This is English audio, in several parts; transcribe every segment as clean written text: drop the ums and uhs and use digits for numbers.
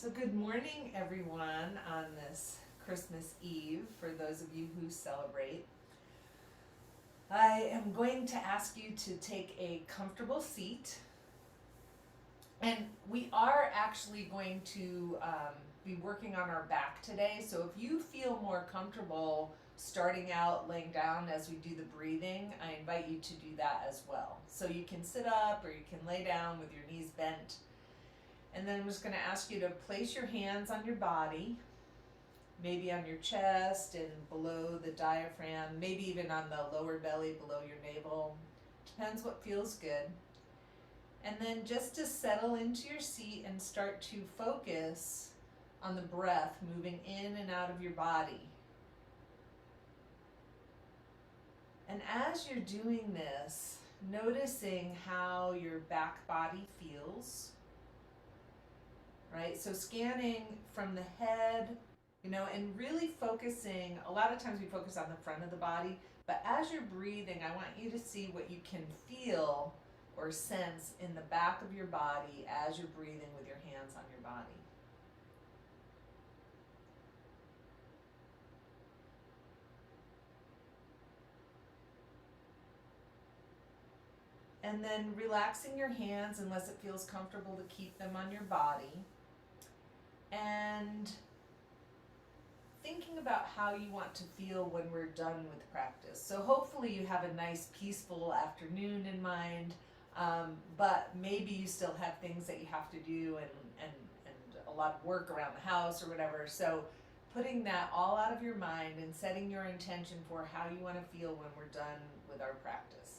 So good morning, everyone, on this Christmas Eve, for those of you who celebrate. I am going to ask you to take a comfortable seat, and we are actually going to be working on our back today, so if you feel more comfortable starting out laying down as we do the breathing, I invite you to do that as well. So you can sit up or you can lay down with your knees bent. And then I'm just going to ask you to place your hands on your body, maybe on your chest and below the diaphragm, maybe even on the lower belly below your navel. Depends what feels good. And then just to settle into your seat and start to focus on the breath moving in and out of your body. And as you're doing this, noticing how your back body feels. Right? So scanning from the head, and really focusing. A lot of times we focus on the front of the body, but as you're breathing, I want you to see what you can feel or sense in the back of your body as you're breathing with your hands on your body. And then relaxing your hands unless it feels comfortable to keep them on your body. And thinking about how you want to feel when we're done with practice. So hopefully you have a nice peaceful afternoon in mind, but maybe you still have things that you have to do and a lot of work around the house or whatever. So putting that all out of your mind and setting your intention for how you want to feel when we're done with our practice.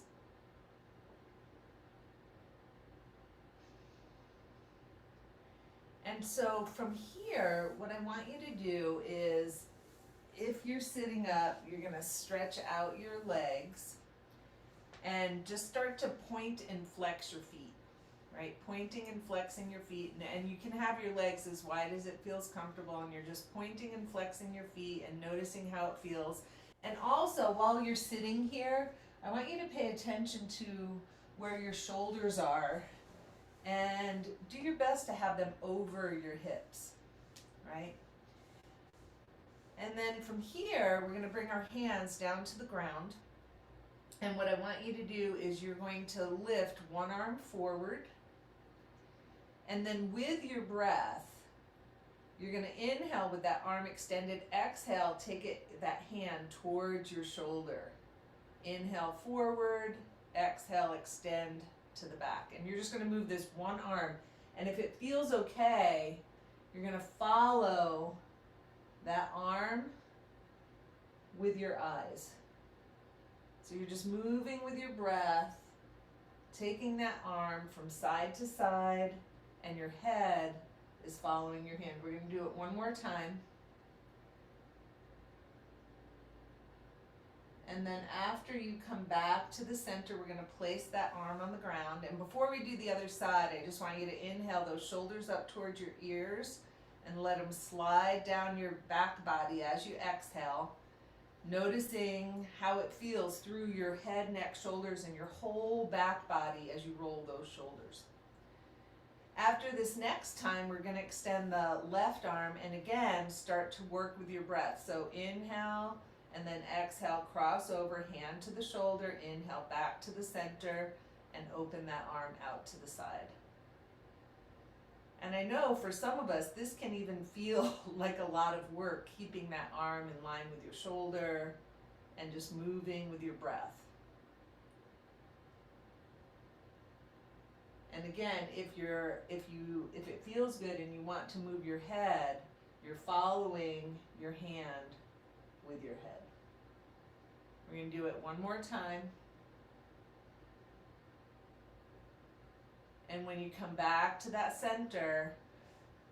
And so from here, what I want you to do is, if you're sitting up, you're going to stretch out your legs and just start to point and flex your feet, right? Pointing and flexing your feet. And you can have your legs as wide as it feels comfortable, and you're just pointing and flexing your feet and noticing how it feels. And also, while you're sitting here, I want you to pay attention to where your shoulders are and do your best to have them over your hips, right? And then from here, we're going to bring our hands down to the ground. And what I want you to do is you're going to lift one arm forward. And then with your breath, you're going to inhale with that arm extended. Exhale, that hand towards your shoulder. Inhale forward, exhale, extend to the back. And you're just going to move this one arm. And if it feels okay, you're going to follow that arm with your eyes. So you're just moving with your breath, taking that arm from side to side, and your head is following your hand. We're going to do it one more time. And then after you come back to the center, we're going to place that arm on the ground. And before we do the other side, I just want you to inhale those shoulders up towards your ears and let them slide down your back body as you exhale, noticing how it feels through your head, neck, shoulders, and your whole back body as you roll those shoulders. After this next time, we're going to extend the left arm and again start to work with your breath. So inhale, and then exhale, cross over, hand to the shoulder, inhale back to the center, and open that arm out to the side. And I know for some of us, this can even feel like a lot of work, keeping that arm in line with your shoulder and just moving with your breath. And again, if it feels good and you want to move your head, you're following your hand with your head. We're going to do it one more time. And when you come back to that center,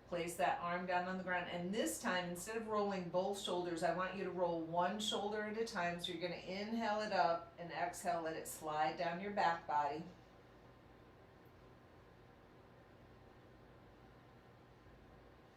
place that arm down on the ground. And this time, instead of rolling both shoulders, I want you to roll one shoulder at a time. So you're going to inhale it up and exhale, let it slide down your back body.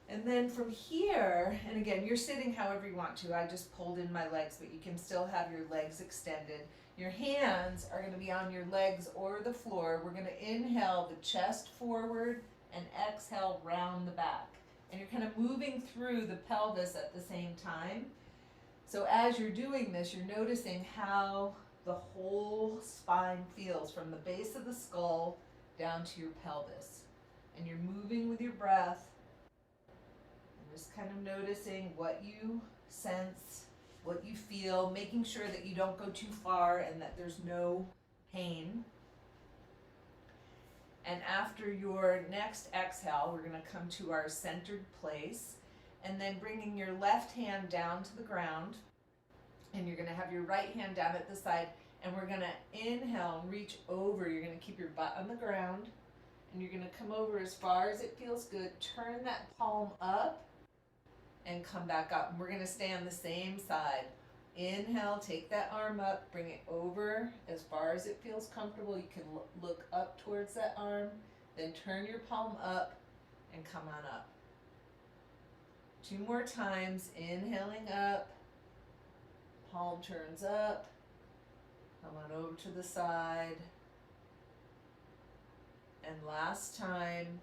And then from here, and again, you're sitting however you want to. I just pulled in my legs, but you can still have your legs extended. Your hands are going to be on your legs or the floor. We're going to inhale the chest forward and exhale round the back. And you're kind of moving through the pelvis at the same time. So as you're doing this, you're noticing how the whole spine feels from the base of the skull down to your pelvis. And you're moving with your breath, and just kind of noticing what you sense, what you feel, making sure that you don't go too far and that there's no pain. And after your next exhale, we're going to come to our centered place, and then bringing your left hand down to the ground, and you're going to have your right hand down at the side, and we're going to inhale and reach over. You're going to keep your butt on the ground, and you're going to come over as far as it feels good. Turn that palm up and come back up. And we're going to stay on the same side. Inhale, take that arm up, bring it over as far as it feels comfortable. You can look up towards that arm, then turn your palm up and come on up. 2 more times, inhaling up, palm turns up, come on over to the side. And last time,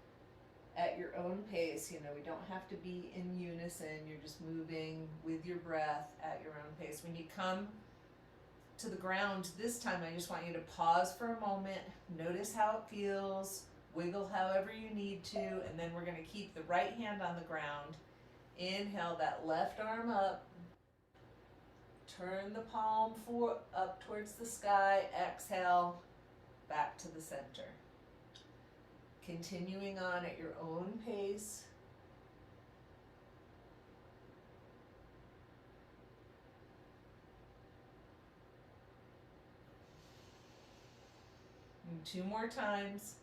at your own pace. We don't have to be in unison. You're just moving with your breath at your own pace. When you come to the ground this time, I just want you to pause for a moment, notice how it feels, wiggle however you need to, and then we're going to keep the right hand on the ground. Inhale that left arm up, turn the palm up towards the sky, exhale back to the center. Continuing on at your own pace. And 2 more times.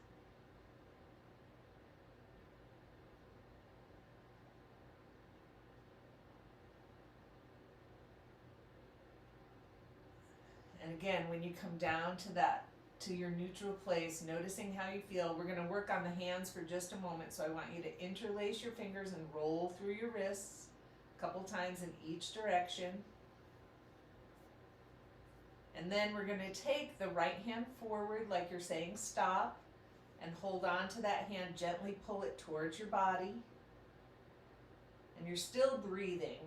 And again, when you come down to your neutral place, noticing how you feel. We're going to work on the hands for just a moment, so I want you to interlace your fingers and roll through your wrists a couple times in each direction. And then we're going to take the right hand forward like you're saying stop, and hold on to that hand, gently pull it towards your body. And you're still breathing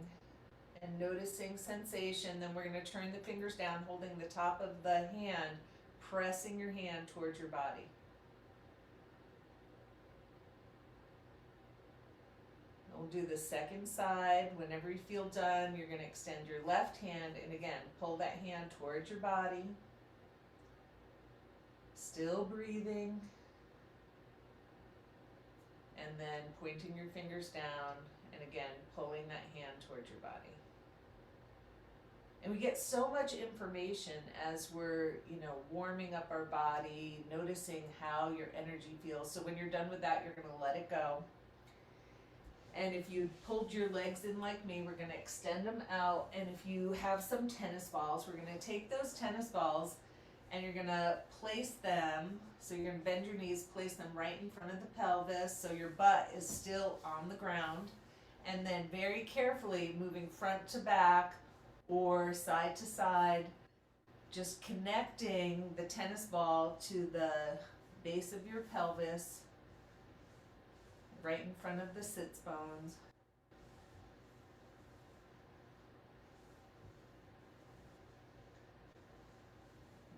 and noticing sensation. Then we're going to turn the fingers down, holding the top of the hand, pressing your hand towards your body. We'll do the second side. Whenever you feel done, you're going to extend your left hand and again, pull that hand towards your body. Still breathing. And then pointing your fingers down and again, pulling that hand towards your body. And we get so much information as we're, warming up our body, noticing how your energy feels. So when you're done with that, you're going to let it go. And if you pulled your legs in like me, we're going to extend them out. And if you have some tennis balls, we're going to take those tennis balls and you're going to place them. So you're going to bend your knees, place them right in front of the pelvis so your butt is still on the ground. And then very carefully moving front to back or side to side, just connecting the tennis ball to the base of your pelvis, right in front of the sits bones.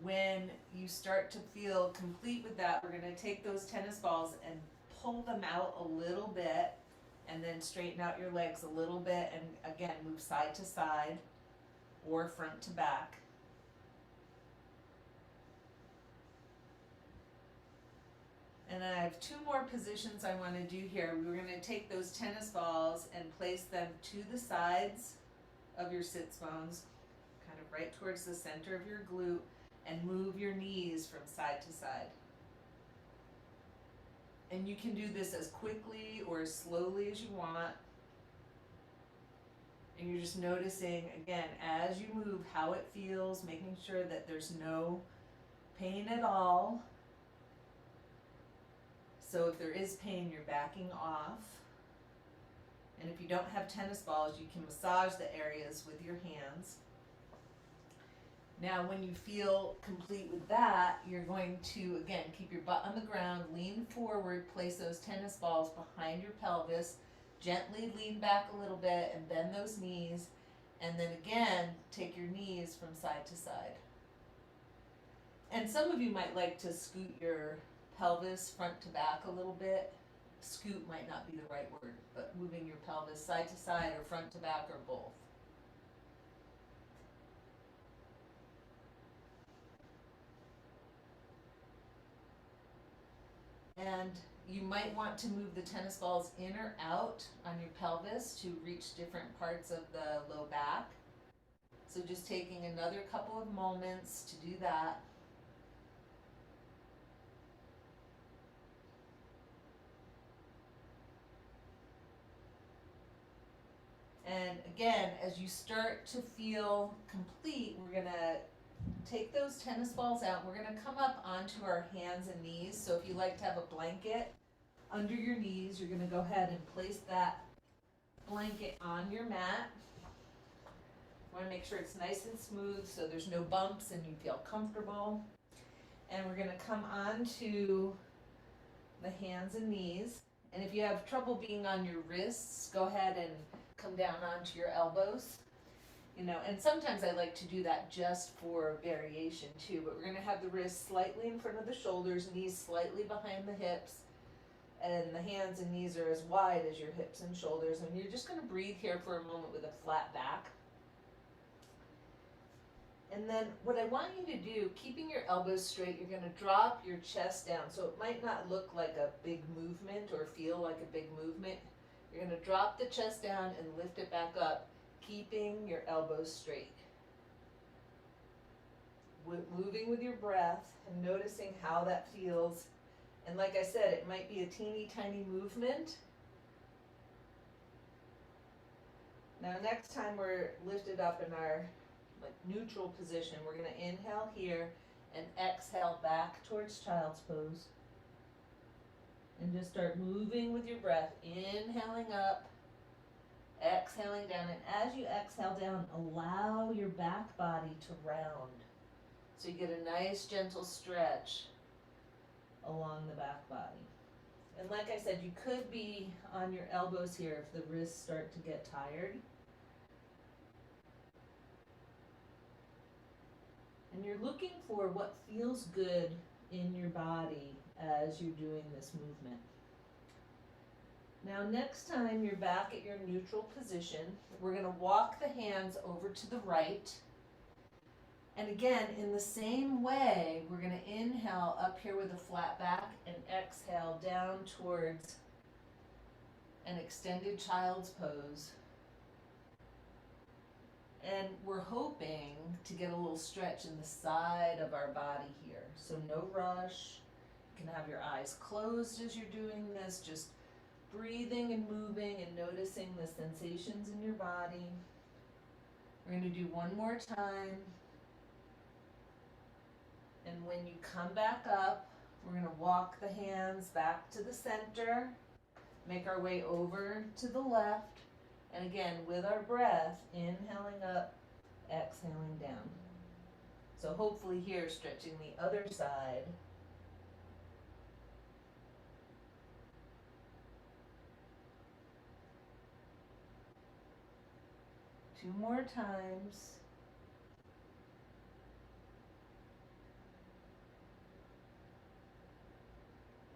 When you start to feel complete with that, we're going to take those tennis balls and pull them out a little bit, and then straighten out your legs a little bit, and again, move side to side or front to back. And I have 2 more positions I want to do here. We're going to take those tennis balls and place them to the sides of your sits bones, kind of right towards the center of your glute, and move your knees from side to side. And you can do this as quickly or as slowly as you want. And you're just noticing, again, as you move, how it feels, making sure that there's no pain at all. So if there is pain, you're backing off. And if you don't have tennis balls, you can massage the areas with your hands. Now, when you feel complete with that, you're going to, again, keep your butt on the ground, lean forward, place those tennis balls behind your pelvis, Gently lean back a little bit and bend those knees. And then again, take your knees from side to side. And some of you might like to scoot your pelvis front to back a little bit. Scoot might not be the right word, but moving your pelvis side to side or front to back or both. And you might want to move the tennis balls in or out on your pelvis to reach different parts of the low back. So just taking another couple of moments to do that. And again, as you start to feel complete, we're going to take those tennis balls out. We're going to come up onto our hands and knees. So if you like to have a blanket under your knees, you're going to go ahead and place that blanket on your mat. You want to make sure it's nice and smooth so there's no bumps and you feel comfortable. And we're going to come onto the hands and knees. And if you have trouble being on your wrists, go ahead and come down onto your elbows. You know, and sometimes I like to do that just for variation too, but we're going to have the wrists slightly in front of the shoulders, knees slightly behind the hips, and the hands and knees are as wide as your hips and shoulders. And you're just going to breathe here for a moment with a flat back. And then what I want you to do, keeping your elbows straight, you're going to drop your chest down. So it might not look like a big movement or feel like a big movement. You're going to drop the chest down and lift it back up, keeping your elbows straight. Moving with your breath and noticing how that feels. And like I said, it might be a teeny tiny movement. Now next time we're lifted up in our neutral position, we're going to inhale here and exhale back towards child's pose. And just start moving with your breath, inhaling up, exhaling down, and as you exhale down, allow your back body to round. So you get a nice gentle stretch along the back body. And like I said, you could be on your elbows here if the wrists start to get tired. And you're looking for what feels good in your body as you're doing this movement. Now next time you're back at your neutral position, we're going to walk the hands over to the right. And again, in the same way, we're going to inhale up here with a flat back and exhale down towards an extended child's pose. And we're hoping to get a little stretch in the side of our body here. So no rush. You can have your eyes closed as you're doing this, just breathing and moving and noticing the sensations in your body. We're going to do one more time. And when you come back up, we're going to walk the hands back to the center, make our way over to the left. And again, with our breath, inhaling up, exhaling down. So hopefully here, stretching the other side. Two more times.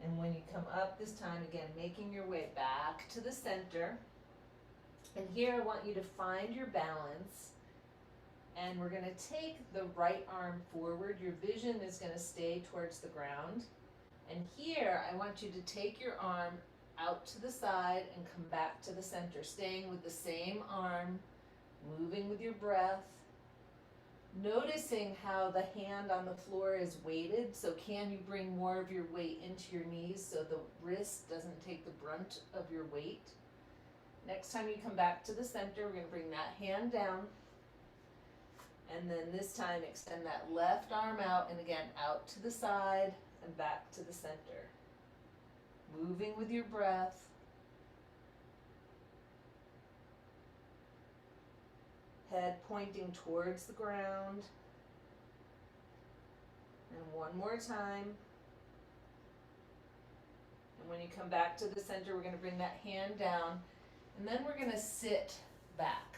And when you come up this time, again, making your way back to the center. And here I want you to find your balance. And we're going to take the right arm forward. Your vision is going to stay towards the ground. And here I want you to take your arm out to the side and come back to the center, staying with the same arm, moving with your breath. Noticing how the hand on the floor is weighted, so can you bring more of your weight into your knees so the wrist doesn't take the brunt of your weight? Next time you come back to the center, we're going to bring that hand down. And then this time extend that left arm out, and again out to the side and back to the center. Moving with your breath. Head pointing towards the ground. And one more time. And when you come back to the center, we're going to bring that hand down. And then we're gonna sit back,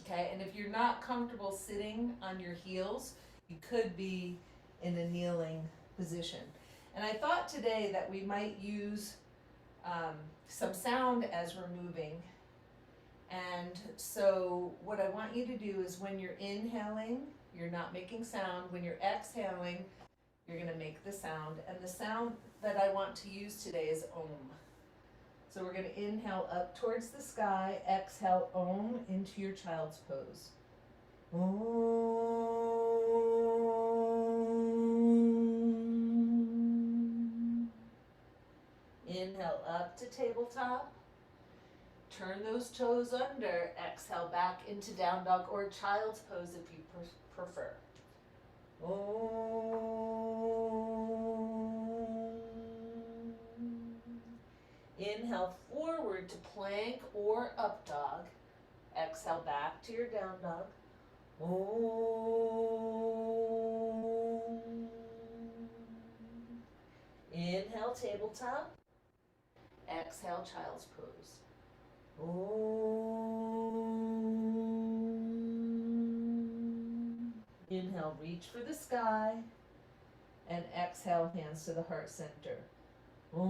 okay? And if you're not comfortable sitting on your heels, you could be in a kneeling position. And I thought today that we might use some sound as we're moving. And so what I want you to do is when you're inhaling, you're not making sound. When you're exhaling, you're gonna make the sound. And the sound that I want to use today is Om. So we're gonna inhale up towards the sky, exhale Om into your child's pose. Om. Inhale up to tabletop. Turn those toes under. Exhale back into down dog or child's pose if you prefer. Om. Inhale forward to plank or up dog. Exhale back to your down dog. Om. Inhale tabletop. Exhale child's pose. Om. Inhale, reach for the sky. And exhale, hands to the heart center. Om.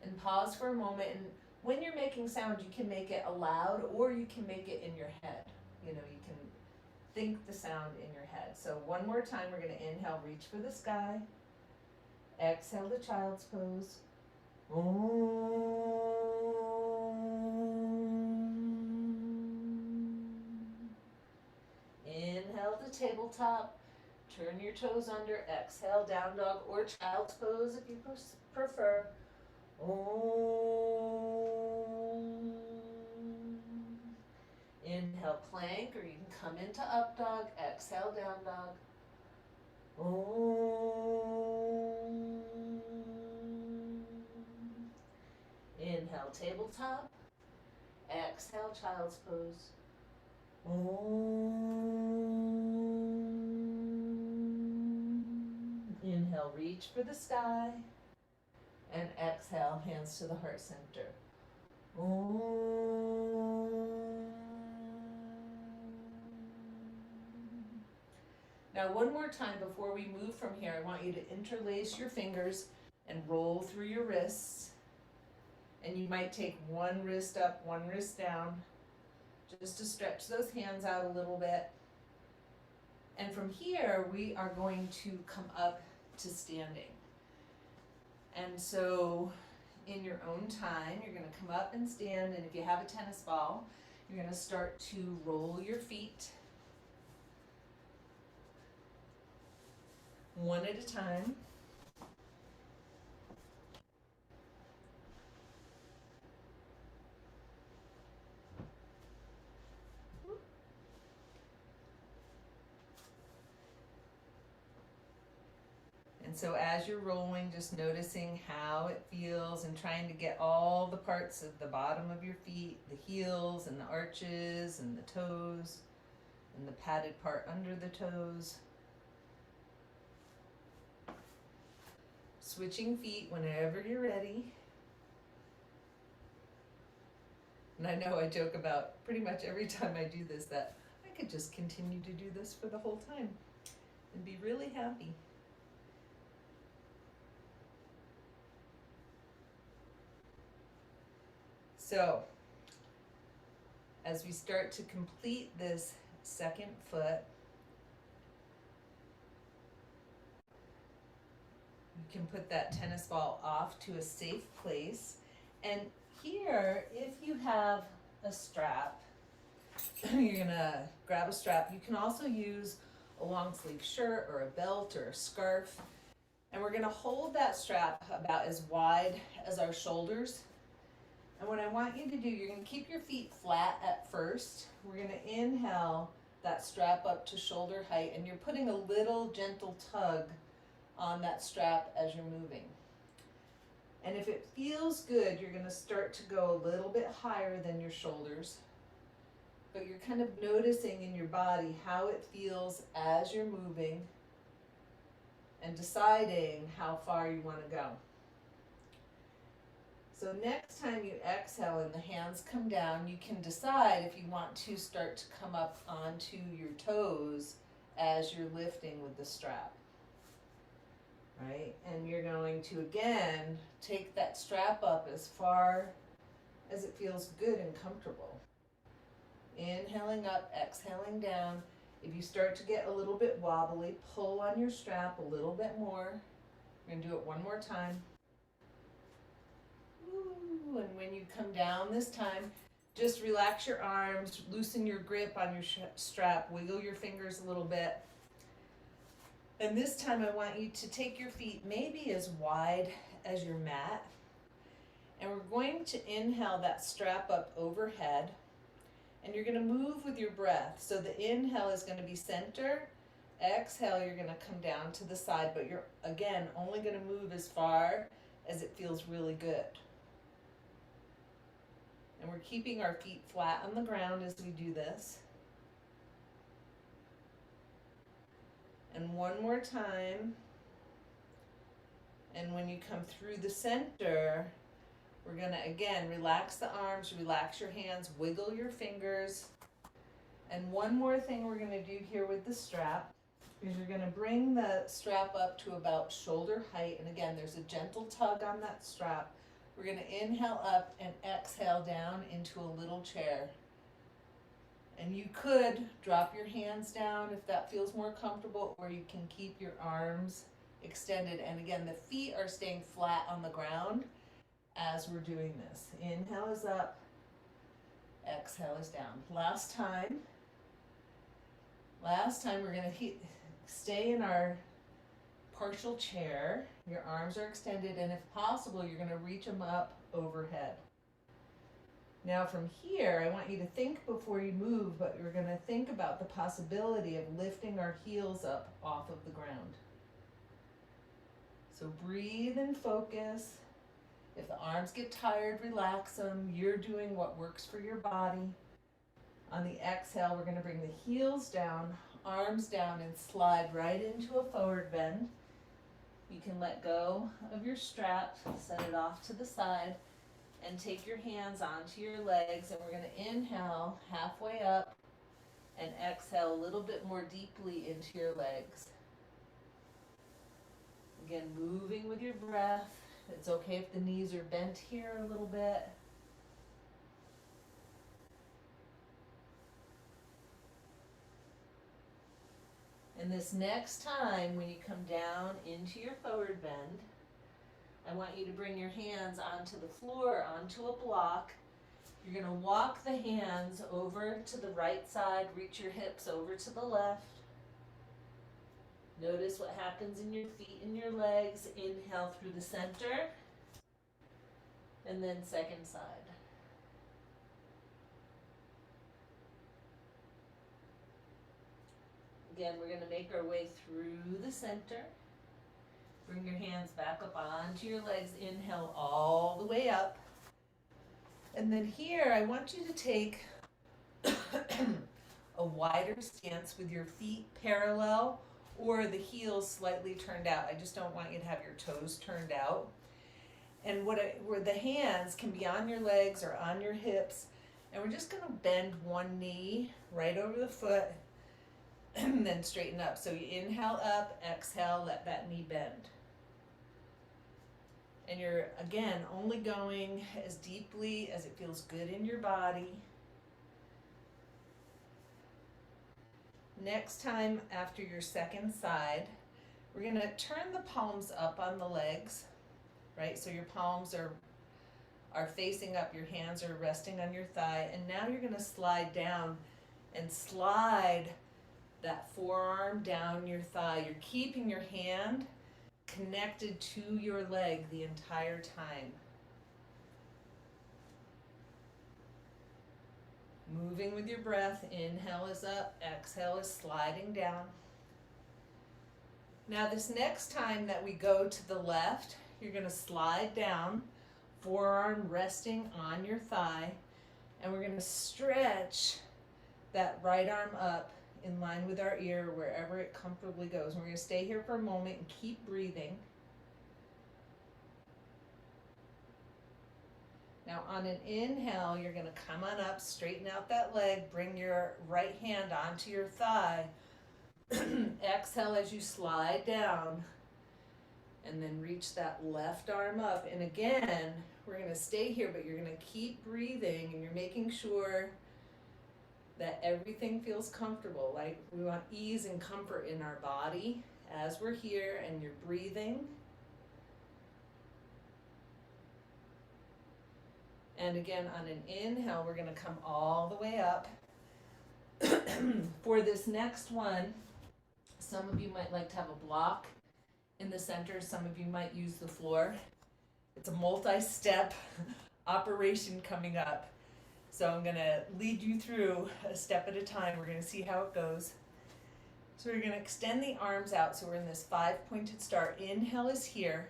And pause for a moment. And when you're making sound, you can make it aloud or you can make it in your head. You know, you can think the sound in your head. So one more time, we're going to inhale, reach for the sky. Exhale to child's pose. Om. Inhale to tabletop. Turn your toes under. Exhale, down dog or child's pose if you prefer. Om. Inhale, plank, or you can come into up dog. Exhale, down dog. Om. Inhale, tabletop. Exhale, child's pose. Om. Inhale, reach for the sky. And exhale, hands to the heart center. Om. Now one more time before we move from here, I want you to interlace your fingers and roll through your wrists. And you might take one wrist up, one wrist down, just to stretch those hands out a little bit. And from here, we are going to come up to standing. And so in your own time, you're going to come up and stand. And if you have a tennis ball, you're going to start to roll your feet one at a time. And so as you're rolling, just noticing how it feels and trying to get all the parts of the bottom of your feet, the heels and the arches and the toes and the padded part under the toes. Switching feet whenever you're ready. And I know I joke about pretty much every time I do this that I could just continue to do this for the whole time and be really happy. So, as we start to complete this second foot, you can put that tennis ball off to a safe place. And here, if you have a strap, you're gonna grab a strap. You can also use a long sleeve shirt or a belt or a scarf. And we're gonna hold that strap about as wide as our shoulders. And what I want you to do, you're going to keep your feet flat at first. We're going to inhale that strap up to shoulder height, and you're putting a little gentle tug on that strap as you're moving. And if it feels good, you're going to start to go a little bit higher than your shoulders. But you're kind of noticing in your body how it feels as you're moving. and deciding how far you want to go. So next time you exhale and the hands come down, you can decide if you want to start to come up onto your toes as you're lifting with the strap. Right? And you're going to, again, take that strap up as far as it feels good and comfortable. Inhaling up, exhaling down. If you start to get a little bit wobbly, pull on your strap a little bit more. We're going to do it one more time. Ooh, and when you come down this time, just relax your arms, loosen your grip on your strap, wiggle your fingers a little bit. And this time I want you to take your feet maybe as wide as your mat. And we're going to inhale that strap up overhead. And you're going to move with your breath. So the inhale is going to be center. Exhale, you're going to come down to the side. But you're, again, only going to move as far as it feels really good. And we're keeping our feet flat on the ground as we do this. And one more time. And when you come through the center, we're going to, again, relax the arms, relax your hands, wiggle your fingers. And one more thing we're going to do here with the strap is you're going to bring the strap up to about shoulder height. And again, there's a gentle tug on that strap. We're going to inhale up and exhale down into a little chair. And you could drop your hands down if that feels more comfortable, or you can keep your arms extended. And again, the feet are staying flat on the ground as we're doing this. Inhale is up, exhale is down. Last time we're going to stay in our partial chair. Your arms are extended, and if possible, you're going to reach them up overhead. Now from here, I want you to think before you move, but we're going to think about the possibility of lifting our heels up off of the ground. So breathe and focus. If the arms get tired, relax them. You're doing what works for your body. On the exhale, we're going to bring the heels down, arms down, and slide right into a forward bend. You can let go of your strap, set it off to the side, and take your hands onto your legs. And we're going to inhale halfway up and exhale a little bit more deeply into your legs. Again, moving with your breath. It's okay if the knees are bent here a little bit. And this next time, when you come down into your forward bend, I want you to bring your hands onto the floor, onto a block. You're going to walk the hands over to the right side, reach your hips over to the left. Notice what happens in your feet and your legs. Inhale through the center, and then second side. Again, we're going to make our way through the center. Bring your hands back up onto your legs. Inhale all the way up. And then here, I want you to take a wider stance with your feet parallel or the heels slightly turned out. I just don't want you to have your toes turned out. And where the hands can be on your legs or on your hips. And we're just going to bend one knee right over the foot and then straighten up. So you inhale up, exhale, let that knee bend. And you're, again, only going as deeply as it feels good in your body. Next time after your second side, we're going to turn the palms up on the legs, right? So your palms are facing up, your hands are resting on your thigh, and now you're going to slide down and slide that forearm down your thigh. You're keeping your hand connected to your leg the entire time. Moving with your breath. Inhale is up, exhale is sliding down. Now this next time that we go to the left, you're going to slide down, forearm resting on your thigh, and we're going to stretch that right arm up in line with our ear, wherever it comfortably goes. And we're going to stay here for a moment and keep breathing. Now on an inhale, you're going to come on up, straighten out that leg, bring your right hand onto your thigh. Exhale as you slide down, and then reach that left arm up. And again, we're going to stay here, but you're going to keep breathing, and you're making sure that everything feels comfortable. Like, we want ease and comfort in our body as we're here, and you're breathing. And again, on an inhale, we're going to come all the way up. For this next one, some of you might like to have a block in the center. Some of you might use the floor. It's a multi-step operation coming up. So I'm going to lead you through a step at a time. We're going to see how it goes. So we're going to extend the arms out. So we're in this 5-pointed star. Inhale is here.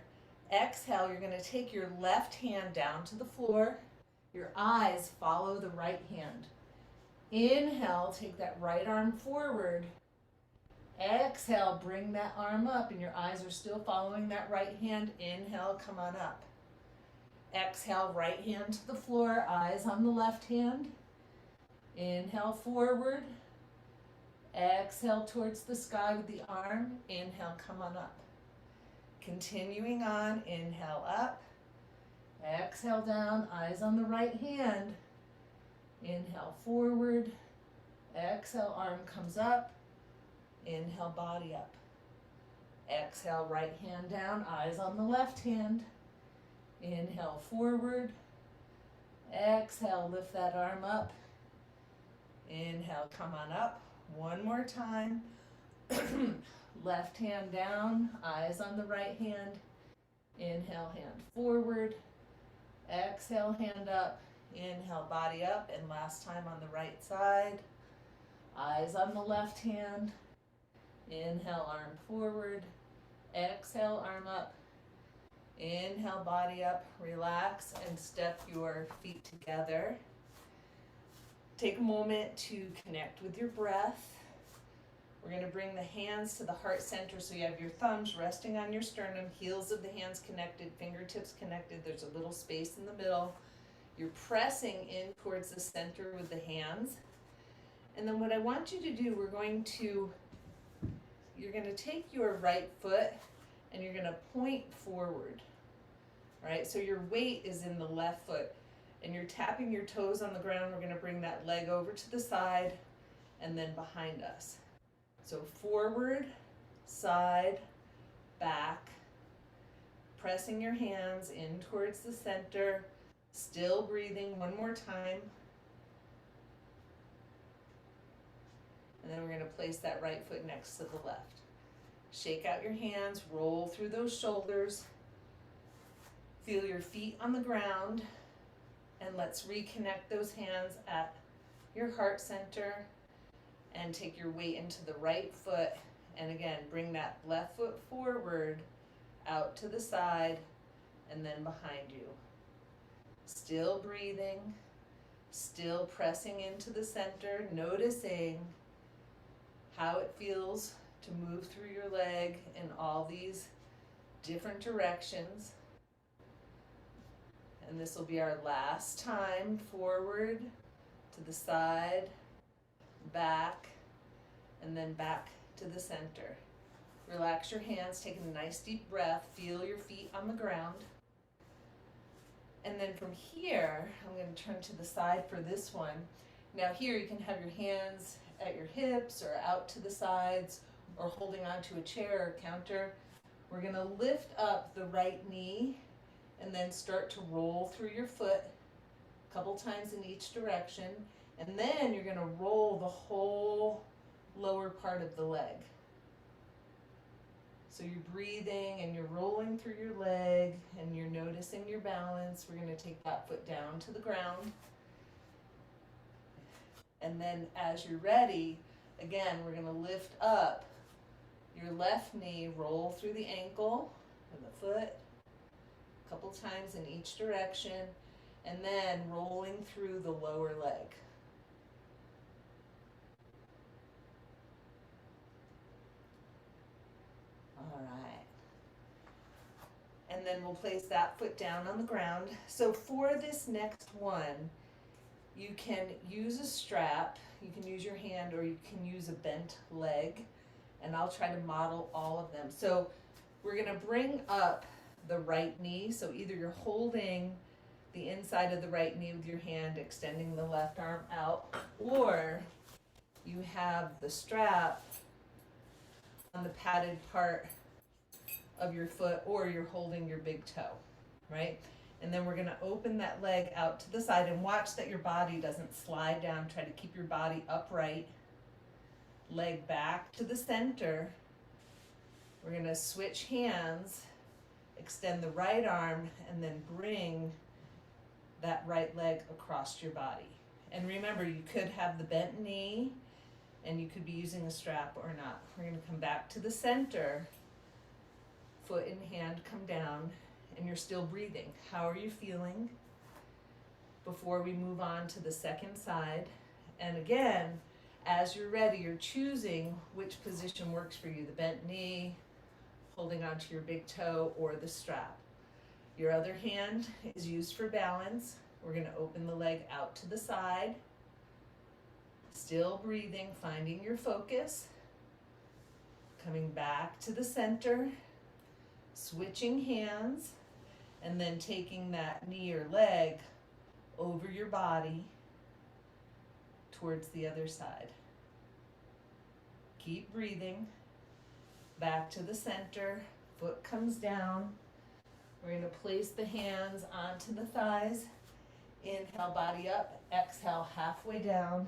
Exhale, you're going to take your left hand down to the floor. Your eyes follow the right hand. Inhale, take that right arm forward. Exhale, bring that arm up, and your eyes are still following that right hand. Inhale, come on up. Exhale, right hand to the floor, eyes on the left hand. Inhale, forward. Exhale, towards the sky with the arm. Inhale, come on up. Continuing on, inhale up. Exhale down, eyes on the right hand. Inhale, forward. Exhale, arm comes up. Inhale, body up. Exhale, right hand down, eyes on the left hand. Inhale, forward. Exhale, lift that arm up. Inhale, come on up. One more time. Left hand down, eyes on the right hand. Inhale, hand forward. Exhale, hand up. Inhale, body up. And last time on the right side. Eyes on the left hand. Inhale, arm forward. Exhale, arm up. Inhale, body up. Relax and step your feet together. Take a moment to connect with your breath. We're going to bring the hands to the heart center, so you have your thumbs resting on your sternum, heels of the hands connected, fingertips connected. There's a little space in the middle. You're pressing in towards the center with the hands. And then what I want you to do, you're going to take your right foot and you're going to point forward. All right, so your weight is in the left foot and you're tapping your toes on the ground. We're going to bring that leg over to the side and then behind us. So forward, side, back, pressing your hands in towards the center, still breathing. One more time. And then we're going to place that right foot next to the left. Shake out your hands, roll through those shoulders. Feel your feet on the ground. And let's reconnect those hands at your heart center. And take your weight into the right foot. And again, bring that left foot forward, out to the side, and then behind you. Still breathing, still pressing into the center, noticing how it feels to move through your leg in all these different directions. And this will be our last time. Forward, to the side, back, and then back to the center. Relax your hands, take a nice deep breath, feel your feet on the ground. And then from here, I'm going to turn to the side for this one. Now here you can have your hands at your hips or out to the sides or holding onto a chair or counter. We're going to lift up the right knee and then start to roll through your foot a couple times in each direction. And then you're going to roll the whole lower part of the leg. So you're breathing and you're rolling through your leg and you're noticing your balance. We're going to take that foot down to the ground. And then as you're ready, again, we're going to lift up your left knee, roll through the ankle and the foot a couple times in each direction, and then rolling through the lower leg. All right. And then we'll place that foot down on the ground. So for this next one, you can use a strap, you can use your hand, or you can use a bent leg, and I'll try to model all of them. So we're gonna bring up the right knee, so either you're holding the inside of the right knee with your hand, extending the left arm out, or you have the strap on the padded part of your foot, or you're holding your big toe, right? And then we're gonna open that leg out to the side and watch that your body doesn't slide down. Try to keep your body upright. Leg back to the center. We're gonna switch hands, extend the right arm, and then bring that right leg across your body. And remember, you could have the bent knee, and you could be using a strap or not. We're gonna come back to the center. Foot in hand, come down, and you're still breathing. How are you feeling before we move on to the second side? And again, as you're ready, you're choosing which position works for you, the bent knee, holding onto your big toe, or the strap. Your other hand is used for balance. We're gonna open the leg out to the side, still breathing, finding your focus, coming back to the center, switching hands, and then taking that knee or leg over your body towards the other side. Keep breathing. Back to the center, foot comes down. We're going to place the hands onto the thighs. Inhale, body up. Exhale, halfway down.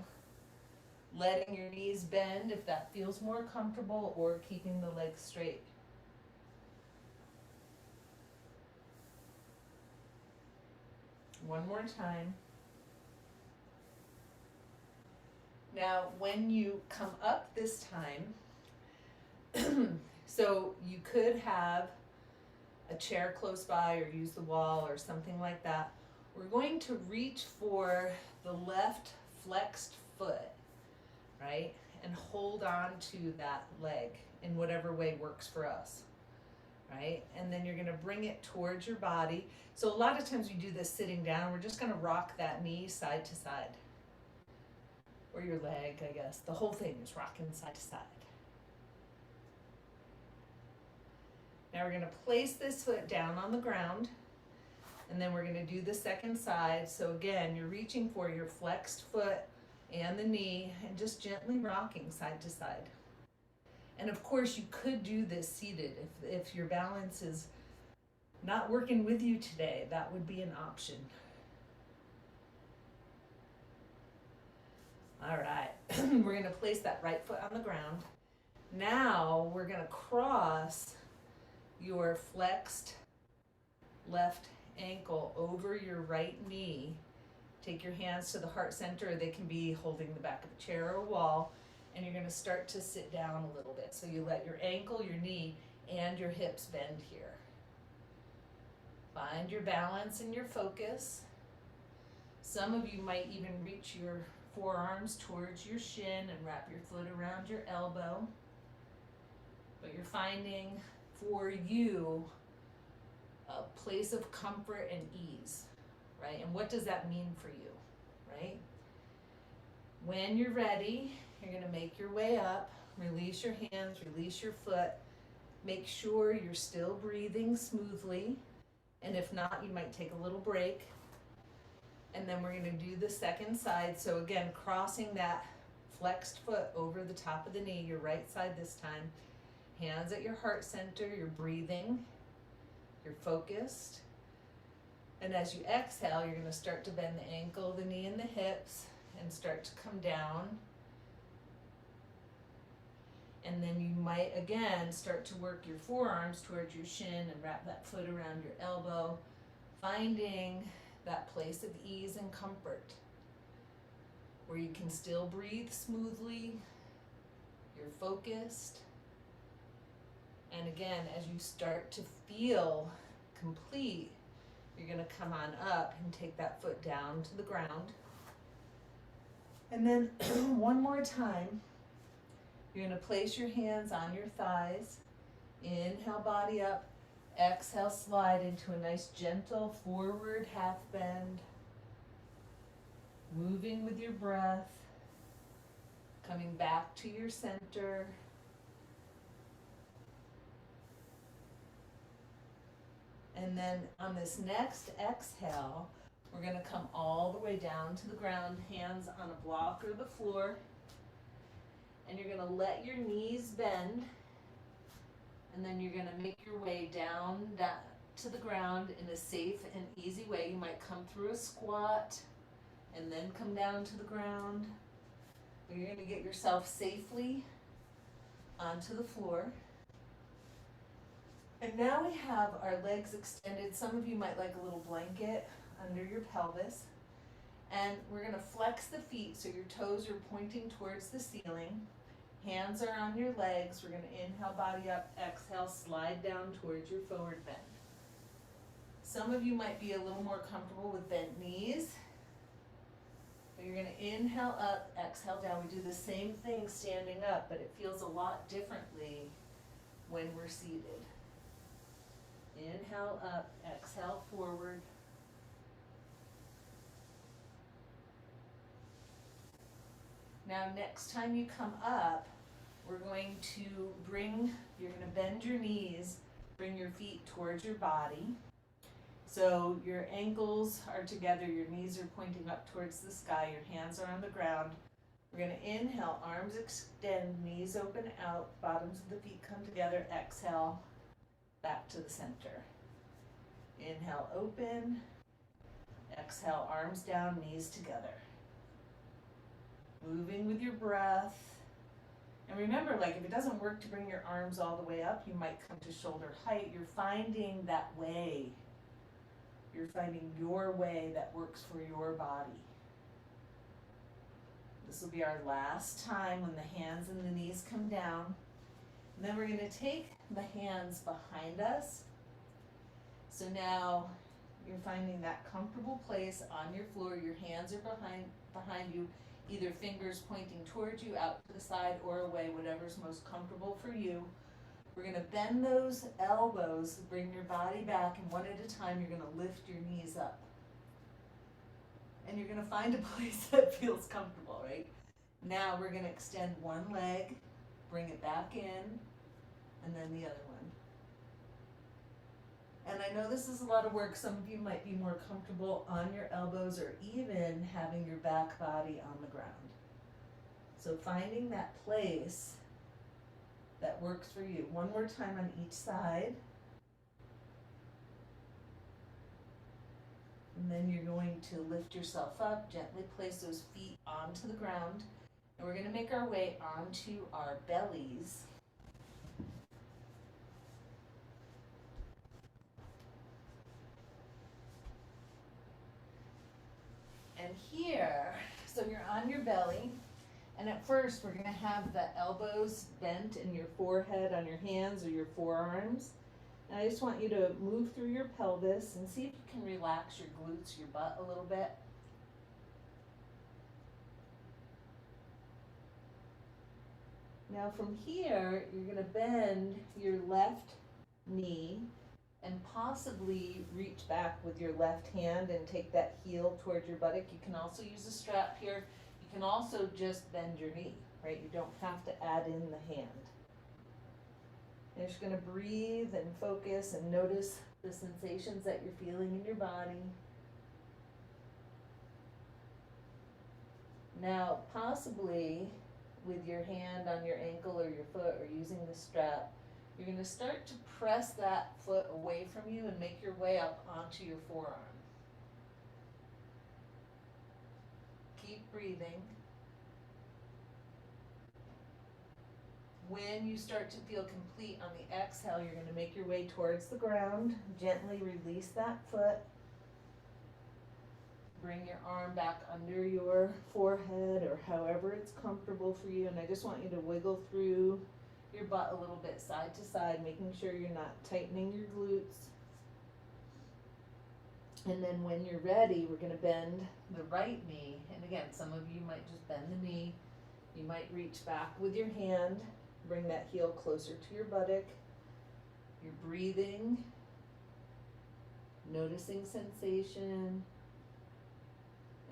Letting your knees bend if that feels more comfortable, or keeping the legs straight. One more time. Now, when you come up this time, so you could have a chair close by or use the wall or something like that. We're going to reach for the left flexed foot, right? And hold on to that leg in whatever way works for us, right? And then you're gonna bring it towards your body. So a lot of times we do this sitting down. We're just gonna rock that knee side to side. Or your leg, I guess. The whole thing is rocking side to side. Now we're gonna place this foot down on the ground, and then we're gonna do the second side. So again, you're reaching for your flexed foot and the knee, and just gently rocking side to side. And of course, you could do this seated. If your balance is not working with you today, that would be an option. All right, we're gonna place that right foot on the ground. Now we're gonna cross your flexed left ankle over your right knee. Take your hands to the heart center. They can be holding the back of a chair or a wall, and you're gonna start to sit down a little bit. So you let your ankle, your knee, and your hips bend here. Find your balance and your focus. Some of you might even reach your forearms towards your shin and wrap your foot around your elbow. But you're finding for you a place of comfort and ease, right? And what does that mean for you, right? When you're ready, you're gonna make your way up, release your hands, release your foot. Make sure you're still breathing smoothly. And if not, you might take a little break. And then we're gonna do the second side. So again, crossing that flexed foot over the top of the knee, your right side this time. Hands at your heart center, you're breathing, you're focused. And as you exhale, you're gonna start to bend the ankle, the knee, and the hips, and start to come down. And then you might, again, start to work your forearms towards your shin and wrap that foot around your elbow, finding that place of ease and comfort where you can still breathe smoothly, you're focused. And again, as you start to feel complete, you're gonna come on up and take that foot down to the ground. And then one more time, you're gonna place your hands on your thighs. Inhale, body up. Exhale, slide into a nice gentle forward half bend. Moving with your breath. Coming back to your center. And then on this next exhale, we're going to come all the way down to the ground, hands on a block or the floor. And you're going to let your knees bend. And then you're going to make your way down to the ground in a safe and easy way. You might come through a squat and then come down to the ground. But you're going to get yourself safely onto the floor. And now we have our legs extended. Some of you might like a little blanket under your pelvis. And we're going to flex the feet so your toes are pointing towards the ceiling. Hands are on your legs. We're going to inhale, body up, exhale, slide down towards your forward bend. Some of you might be a little more comfortable with bent knees. But you're going to inhale up, exhale down. We do the same thing standing up, but it feels a lot differently when we're seated. Inhale up, exhale forward. Now next time you come up, we're going to you're going to bend your knees, bring your feet towards your body. So your ankles are together, your knees are pointing up towards the sky, your hands are on the ground. We're going to inhale, arms extend, knees open out, bottoms of the feet come together, exhale, back to the center. Inhale, open, exhale, arms down, knees together. Moving with your breath. And remember, like if it doesn't work to bring your arms all the way up, you might come to shoulder height. You're finding that way. You're finding your way that works for your body. This will be our last time when the hands and the knees come down. And then we're going to take the hands behind us. So now you're finding that comfortable place on your floor. Your hands are behind you, either fingers pointing towards you, out to the side or away, whatever's most comfortable for you. We're going to bend those elbows, bring your body back, and one at a time you're going to lift your knees up. And you're going to find a place that feels comfortable, right? Now we're going to extend one leg, bring it back in, and then the other one. And I know this is a lot of work. Some of you might be more comfortable on your elbows or even having your back body on the ground. So finding that place that works for you. One more time on each side. And then you're going to lift yourself up, gently place those feet onto the ground. And we're going to make our way onto our bellies. And here, so you're on your belly, and at first we're going to have the elbows bent in your forehead on your hands or your forearms. And I just want you to move through your pelvis and see if you can relax your glutes, your butt a little bit. Now from here, you're going to bend your left knee and possibly reach back with your left hand and take that heel towards your buttock. You can also use a strap here. You can also just bend your knee, right? You don't have to add in the hand. You're just going to breathe and focus and notice the sensations that you're feeling in your body. Now, possibly with your hand on your ankle or your foot or using the strap, you're going to start to press that foot away from you and make your way up onto your forearm. Keep breathing. When you start to feel complete on the exhale, you're going to make your way towards the ground. Gently release that foot. Bring your arm back under your forehead or however it's comfortable for you. And I just want you to wiggle through your butt a little bit side to side, making sure you're not tightening your glutes. And then when you're ready, we're going to bend the right knee. And again, some of you might just bend the knee. You might reach back with your hand, bring that heel closer to your buttock. You're breathing, noticing sensation,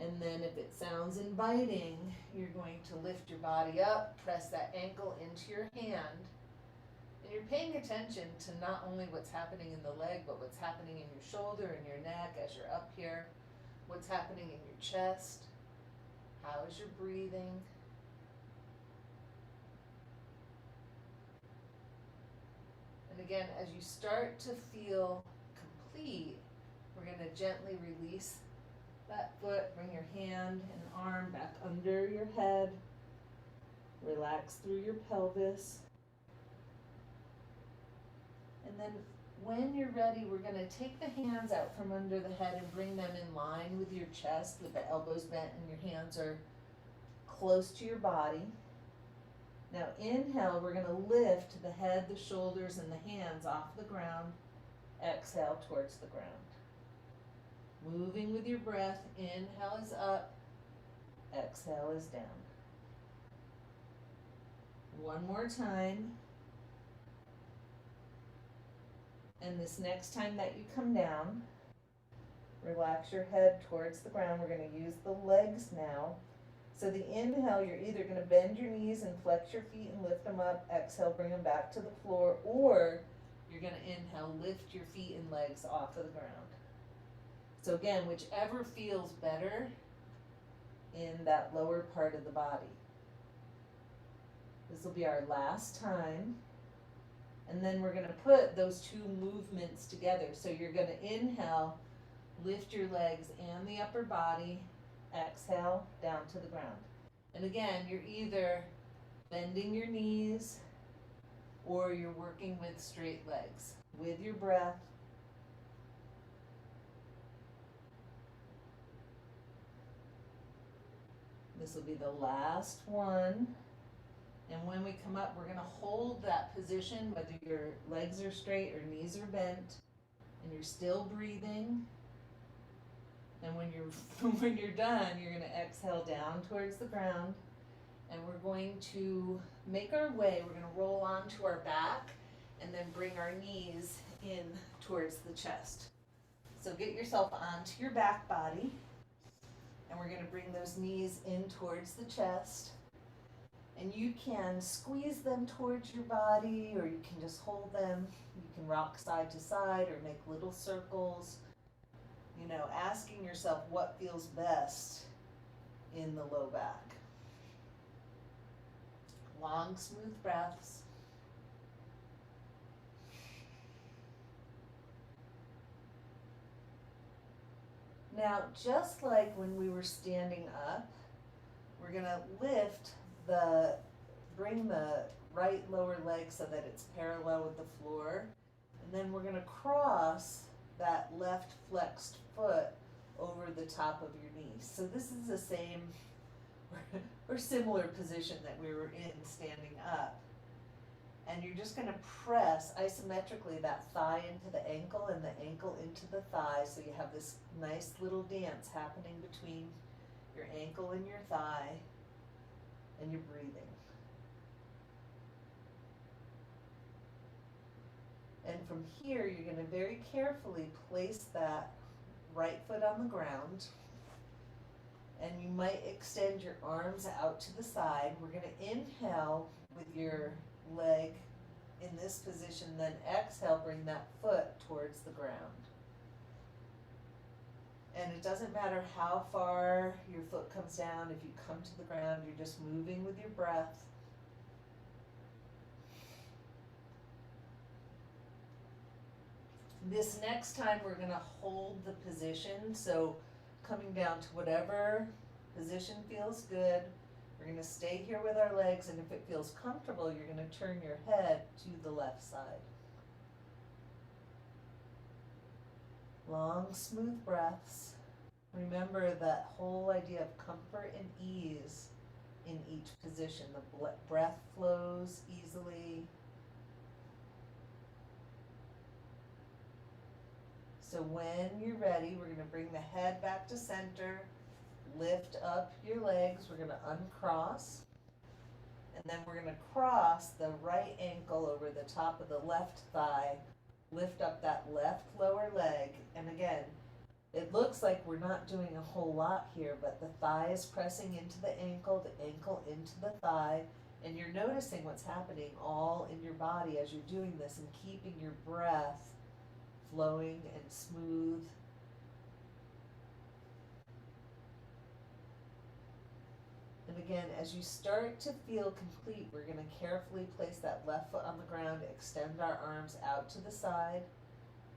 and then if it sounds inviting, you're going to lift your body up, press that ankle into your hand, and you're paying attention to not only what's happening in the leg, but what's happening in your shoulder and your neck as you're up here, what's happening in your chest, how is your breathing. And again, as you start to feel complete, we're going to gently release that foot, bring your hand and arm back under your head, relax through your pelvis. And then when you're ready, we're going to take the hands out from under the head and bring them in line with your chest, with the elbows bent and your hands are close to your body. Now inhale, we're going to lift the head, the shoulders, and the hands off the ground. Exhale towards the ground. Moving with your breath, inhale is up, exhale is down. One more time. And this next time that you come down, relax your head towards the ground. We're going to use the legs now. So the inhale, you're either going to bend your knees and flex your feet and lift them up. Exhale, bring them back to the floor. Or you're going to inhale, lift your feet and legs off of the ground. So again, whichever feels better in that lower part of the body. This will be our last time. And then we're going to put those two movements together. So you're going to inhale, lift your legs and the upper body, exhale, down to the ground. And again, you're either bending your knees or you're working with straight legs. With your breath, this will be the last one. And when we come up, we're going to hold that position, whether your legs are straight or knees are bent, and you're still breathing. And when you're done, you're going to exhale down towards the ground. And we're going to make our way. We're going to roll onto our back and then bring our knees in towards the chest. So get yourself onto your back body. And we're going to bring those knees in towards the chest. And you can squeeze them towards your body, or you can just hold them. You can rock side to side or make little circles. You know, asking yourself what feels best in the low back. Long, smooth breaths. Now, just like when we were standing up, we're going to bring the right lower leg so that it's parallel with the floor. And then we're going to cross that left flexed foot over the top of your knees. So this is the same or similar position that we were in standing up. And you're just going to press isometrically that thigh into the ankle and the ankle into the thigh, so you have this nice little dance happening between your ankle and your thigh, and you're breathing. And from here, you're going to very carefully place that right foot on the ground, and you might extend your arms out to the side. We're going to inhale with your leg in this position, then exhale, bring that foot towards the ground. And it doesn't matter how far your foot comes down. If you come to the ground, you're just moving with your breath. This next time we're going to hold the position, so coming down to whatever position feels good. We're going to stay here with our legs, and if it feels comfortable, you're going to turn your head to the left side. Long, smooth breaths. Remember that whole idea of comfort and ease in each position. The breath flows easily. So when you're ready, we're going to bring the head back to center. Lift up your legs. We're going to uncross. And then we're going to cross the right ankle over the top of the left thigh lift up that left lower leg. And again, it looks like we're not doing a whole lot here, but the thigh is pressing into the ankle into the thigh, and you're noticing what's happening all in your body as you're doing this and keeping your breath flowing and smooth. And again, as you start to feel complete, we're going to carefully place that left foot on the ground, extend our arms out to the side.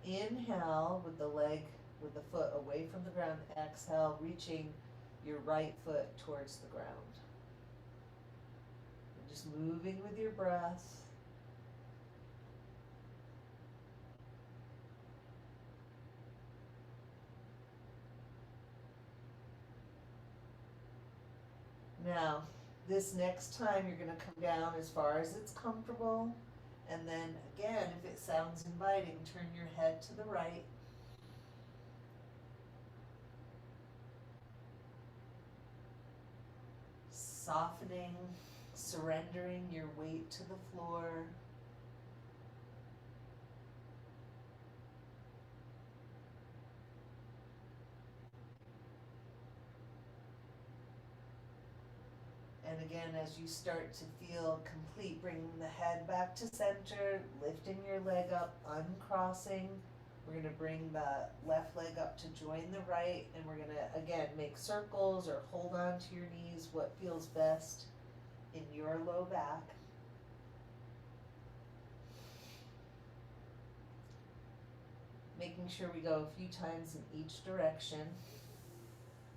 Inhale with the leg, with the foot away from the ground. Exhale, reaching your right foot towards the ground. And just moving with your breath. Now, this next time you're going to come down as far as it's comfortable. And then again, if it sounds inviting, turn your head to the right. Softening, surrendering your weight to the floor. And again, as you start to feel complete, bringing the head back to center, lifting your leg up, uncrossing. We're going to bring the left leg up to join the right, and we're going to, again, make circles or hold on to your knees, what feels best in your low back. Making sure we go a few times in each direction.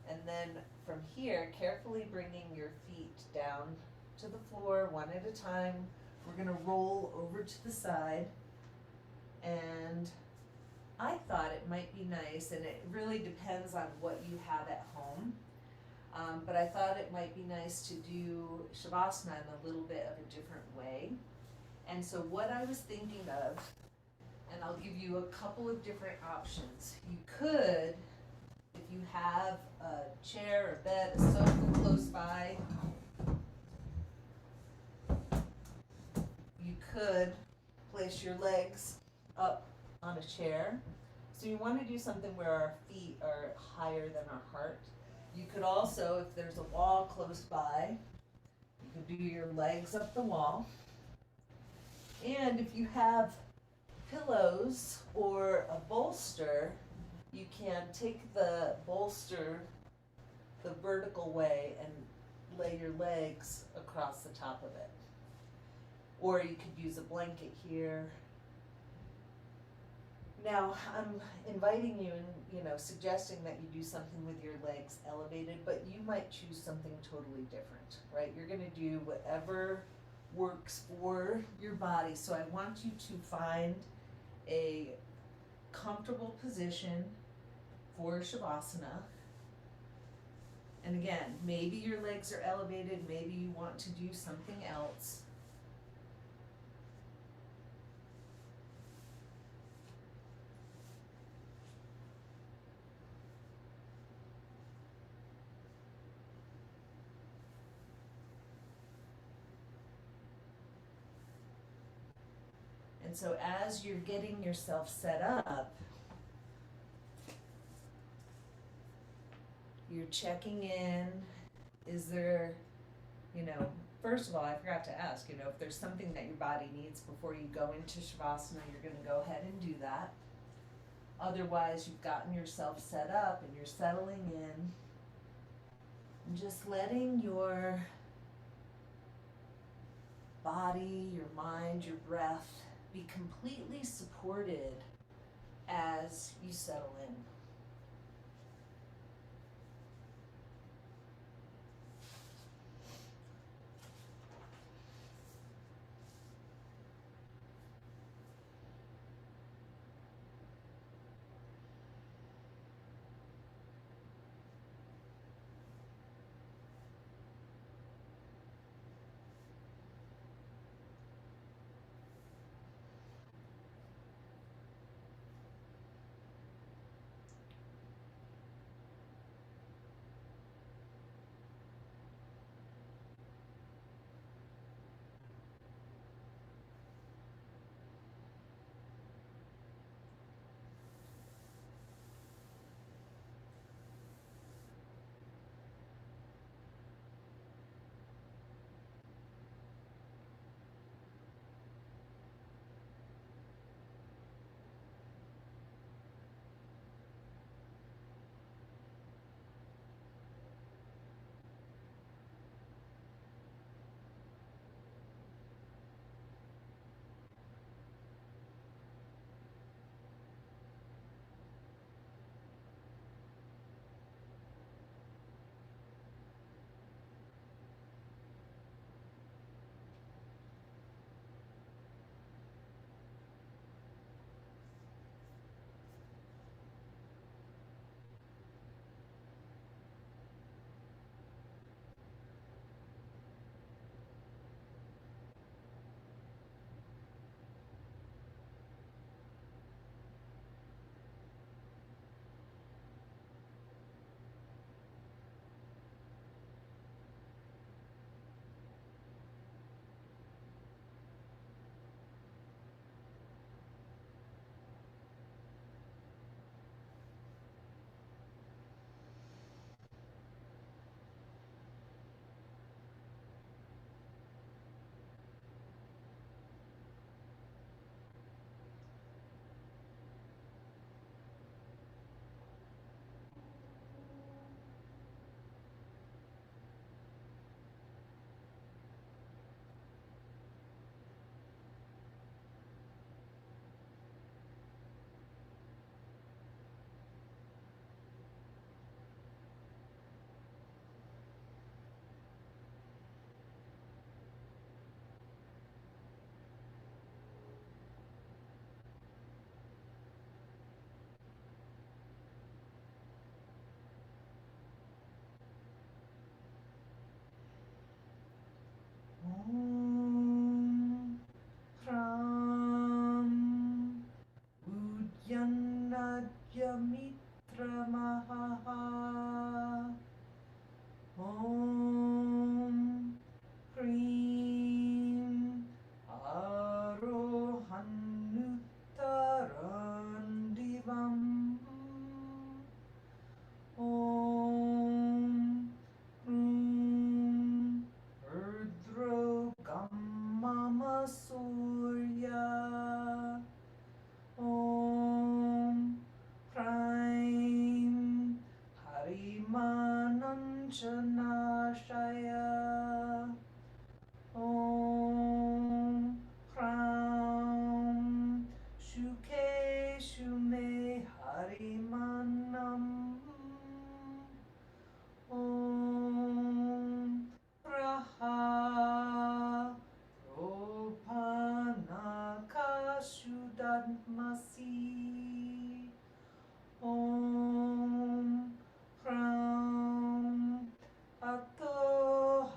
And then from here, carefully bringing your feet down to the floor one at a time. We're going to roll over to the side. And I thought it might be nice, and it really depends on what you have at home, but I thought it might be nice to do Shavasana in a little bit of a different way. And so what I was thinking of, and I'll give you a couple of different options. You could, if you have a chair, a bed, a sofa close by, you could place your legs up on a chair. So you want to do something where our feet are higher than our heart. You could also, if there's a wall close by, you could do your legs up the wall. And if you have pillows or a bolster, you can take the bolster the vertical way and lay your legs across the top of it. Or you could use a blanket here. Now, I'm inviting you and, suggesting that you do something with your legs elevated, but you might choose something totally different, right? You're going to do whatever works for your body. So I want you to find a comfortable position for Shavasana. And again, maybe your legs are elevated, maybe you want to do something else. And so as you're getting yourself set up, you're checking in. Is there, first of all, I forgot to ask, if there's something that your body needs before you go into Shavasana, you're going to go ahead and do that. Otherwise, you've gotten yourself set up and you're settling in. And just letting your body, your mind, your breath be completely supported as you settle in. Yamitra Maha. Om Hrim Arohanuttarandivam. Om Hrum Urdro Gammama Surya. Om Prime Harimananjanashaya. Om Pram Shuke Shume Harimanam. Om Raha Ropanakashudadmasi. Om Pram Ato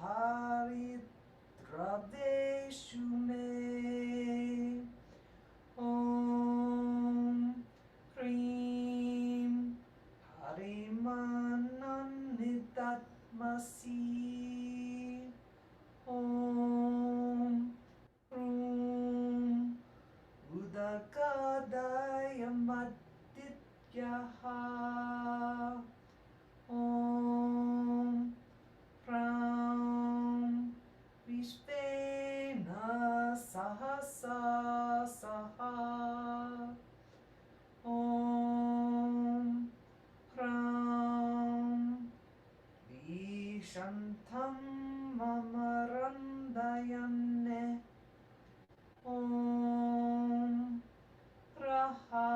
Haridrave Shume. Om Hrim Harimananidatmasi. Om Hrum Udakadayamadittyaha. Om Pram Vishvena Sahasa Saha. Om Pram Vishantam Mamarandayane. Om Raha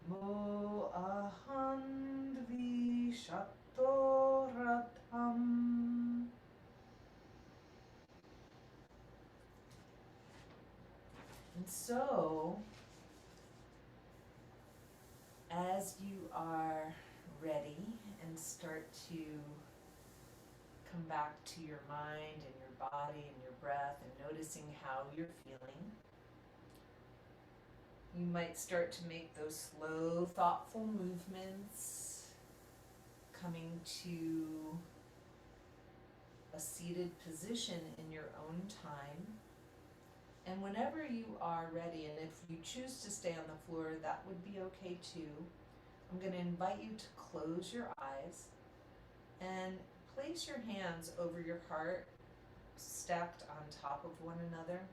Mo'ahandvi Shatoratham. And so, as you are ready and start to come back to your mind and your body and your breath and noticing how you're feeling, you might start to make those slow, thoughtful movements, coming to a seated position in your own time. And whenever you are ready, and if you choose to stay on the floor, that would be okay too. I'm going to invite you to close your eyes and place your hands over your heart, stacked on top of one another.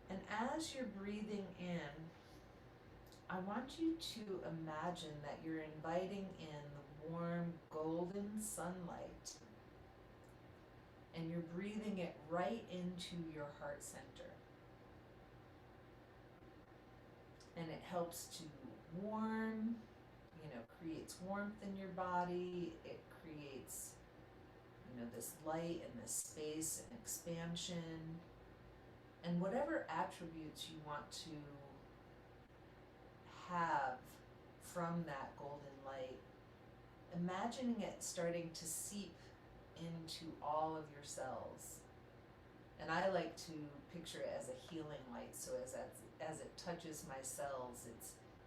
And as you're breathing in, I want you to imagine that you're inviting in the warm golden sunlight, and you're breathing it right into your heart center. And it helps to warm, creates warmth in your body. It creates, this light and this space and expansion. And whatever attributes you want to have from that golden light, imagining it starting to seep into all of your cells. And I like to picture it as a healing light, so as it touches my cells,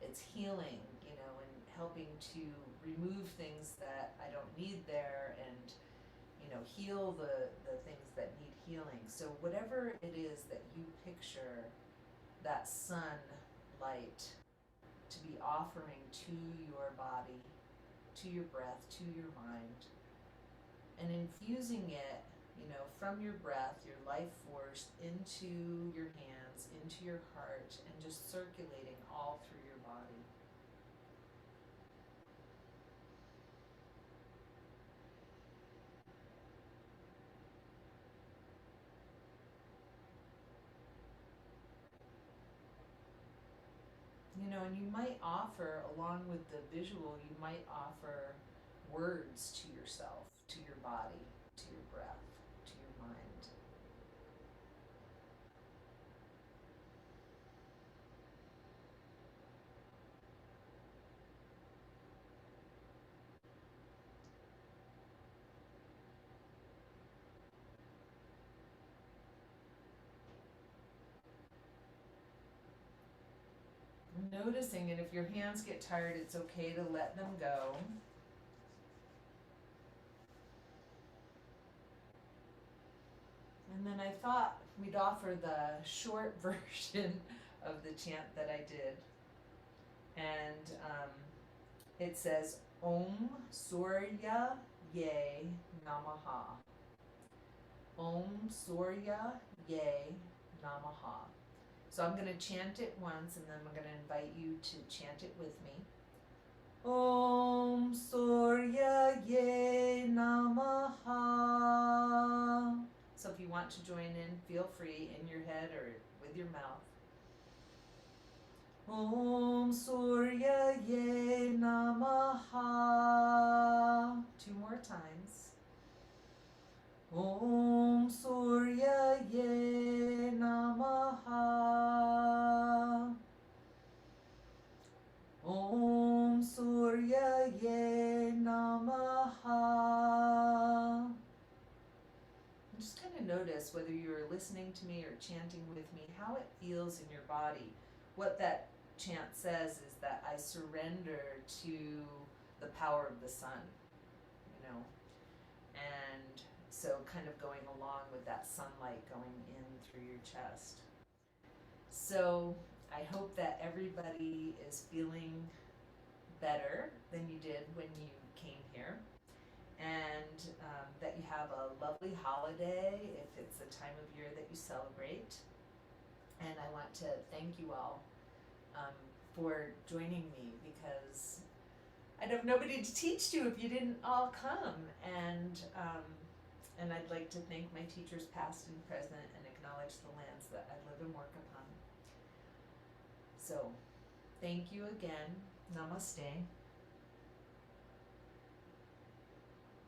it's healing, and helping to remove things that I don't need there, and heal the things that need healing. So whatever it is that you picture that sun light to be offering to your body, to your breath, to your mind, and infusing it, from your breath, your life force, into your hands, into your heart, and just circulating all through your body. And you might offer, along with the visual, you might offer words to yourself, to your body, to your breath, to your mind. noticing, and if your hands get tired, it's okay to let them go. And then I thought we'd offer the short version of the chant that I did. And it says, Om Surya Ye Namaha. Om Surya Ye Namaha. So I'm going to chant it once, and then I'm going to invite you to chant it with me. Om Surya Ye Namaha. So if you want to join in, feel free in your head or with your mouth. Om Surya Ye Namaha. 2 more times. Om Surya Ye Namaha. Om Surya Ye Namaha. And just kind of notice whether you're listening to me or chanting with me, how it feels in your body. What that chant says is that I surrender to the power of the sun, you know, and so kind of going along with that sunlight going in through your chest. So I hope that everybody is feeling better than you did when you came here, and that you have a lovely holiday if it's the time of year that you celebrate. And I want to thank you all for joining me, because I'd have nobody to teach to if you didn't all come. And I'd like to thank my teachers past and present and acknowledge the lands that I live and work upon. So thank you again. Namaste.